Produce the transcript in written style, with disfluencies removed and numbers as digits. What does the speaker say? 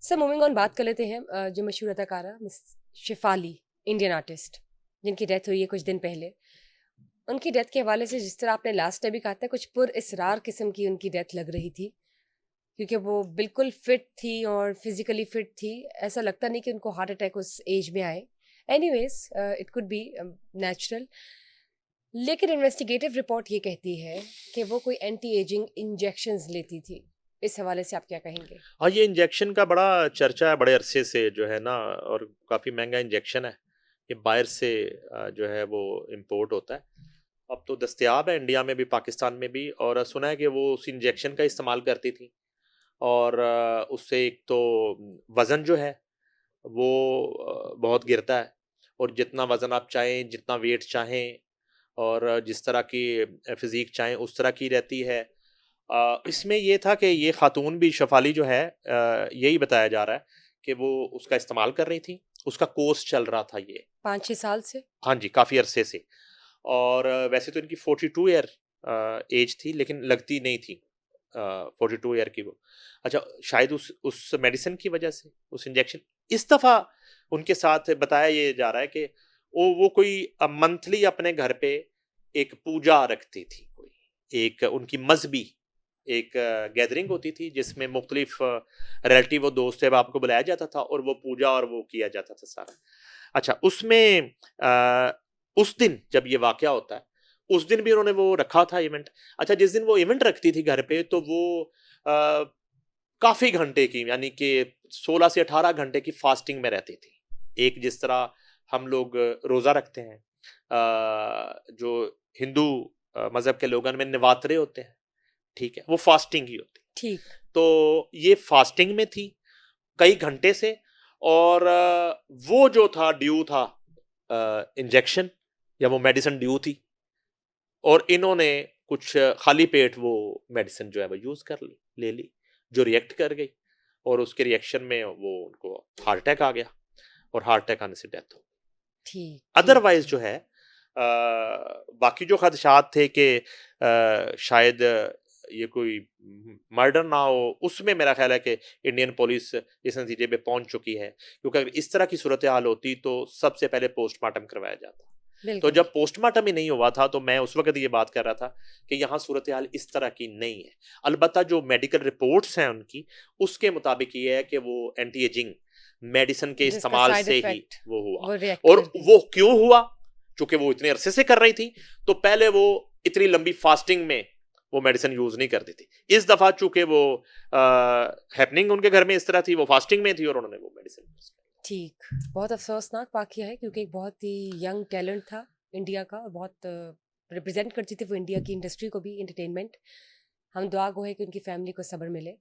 Sir moving on बात कर लेते हैं जो मशहूर अदाकारा मिस शेफाली, इंडियन आर्टिस्ट जिनकी डेथ हुई है कुछ दिन पहले। उनकी डेथ के हवाले से जिस तरह आपने लास्ट टाइम भी कहा था, कुछ पुरइसरार किस्म की उनकी डेथ लग रही थी, क्योंकि वो बिल्कुल फिट थी और फिजिकली फिट थी। ऐसा लगता नहीं कि उनको हार्ट अटैक उस एज में आए। Anyways, it could be natural. लेकिन इन्वेस्टिगेटिव रिपोर्ट ये कहती है कि वो कोई एंटी एजिंग इंजेक्शंस लेती थी। इस हवाले से आप क्या कहेंगे? हाँ, ये इंजेक्शन का बड़ा चर्चा है बड़े अरसे से जो है ना, और काफ़ी महंगा इंजेक्शन है। ये बाहर से जो है वो इम्पोर्ट होता है। अब तो दस्तयाब है इंडिया में भी, पाकिस्तान में भी, और सुना है कि वो उस इंजेक्शन का इस्तेमाल करती थी। और उससे एक तो वज़न जो है वो बहुत गिरता है, और जितना वज़न आप चाहें, जितना वेट चाहें, और जिस तरह की फ़िज़ीक चाहें उस तरह की रहती है। इसमें ये था कि ये ख़ातून भी शेफ़ाली जो है, यही बताया जा रहा है कि वो उसका इस्तेमाल कर रही थी। उसका कोर्स चल रहा था ये। 5-6 साल से। हाँ जी, काफ़ी अरसे से। और वैसे तो इनकी 42 ईयर एज थी, लेकिन लगती नहीं थी 42 ईयर की वो। अच्छा, शायद उस मेडिसिन की वजह से, उस इंजेक्शन, इस दफ़ा उनके साथ बताया ये जा रहा है कि वो कोई मंथली अपने घर पे एक पूजा रखती थी कोई। एक उनकी मज़हबी एक गैदरिंग होती थी जिसमें मुख्तलिफ रिलेटिव और दोस्त अहबाब को बुलाया जाता था, और वो पूजा और वो किया जाता था सारा। अच्छा, उसमें उस दिन जब ये वाक़या होता है, उस दिन भी उन्होंने वो रखा था इवेंट। अच्छा, जिस दिन वो इवेंट रखती थी घर पे, तो वो काफ़ी घंटे की, यानी कि 16 से 18 घंटे की फास्टिंग में रहती थी। एक जिस तरह हम लोग रोज़ा रखते हैं, जो हिंदू मज़हब के लोगों में नवरात्रे होते हैं, ठीक है? वो फास्टिंग ही होती। ठीक। तो ये फास्टिंग में थी कई घंटे से, और वो जो था ड्यू था, इंजेक्शन या वो मेडिसिन ड्यू थी, और इन्होंने कुछ खाली पेट वो मेडिसिन जो है वो यूज़ कर ली, ले ली, जो रिएक्ट कर गई, और उसके रिएक्शन में वो उनको हार्ट अटैक आ गया, और हार्ट अटैक आने से डेथ हो गई। ठीक, ठीक, अदरवाइज ठीक। जो है, बाकी जो खदशात थे कि शायद ये कोई मर्डर ना हो, उसमें मेरा ख्याल है कि इंडियन पुलिस इस नतीजे पे पहुंच चुकी है, क्योंकि अगर इस तरह की सूरत हाल होती तो सबसे पहले पोस्टमार्टम करवाया जाता। तो बिल्कुल। जब पोस्टमार्टम ही नहीं हुआ था, तो मैं उस वक्त ये बात कर रहा था कि यहाँ सूरत हाल इस तरह की नहीं है। अलबत्ता जो मेडिकल रिपोर्ट्स हैं उनकी, उसके मुताबिक ये है कि वो एंटी एजिंग मेडिसिन के जिसका इस्तेमाल साइड से ही इफ़ेक्ट वो हुआ। वो रिएक्ट और कर गई। वो क्यों हुआ? चूंकि वो इतने अरसे से कर रही थी, तो पहले वो इतनी लंबी फास्टिंग में वो मेडिसिन यूज नहीं करती थी। इस दफा चूंकि वो हैपनिंग उनके घर में इस तरह थी, वो फास्टिंग में थी, और उन्होंने वो मेडिसिन यूज कर। ठीक। बहुत अफ़सोसनाक वाक़या है, क्योंकि एक बहुत ही यंग टैलेंट था इंडिया का, और बहुत रिप्रेज़ेंट करती थी वो इंडिया की इंडस्ट्री को भी, एंटरटेनमेंट। हम दुआ गो है कि उनकी फ़ैमिली को सब्र मिले।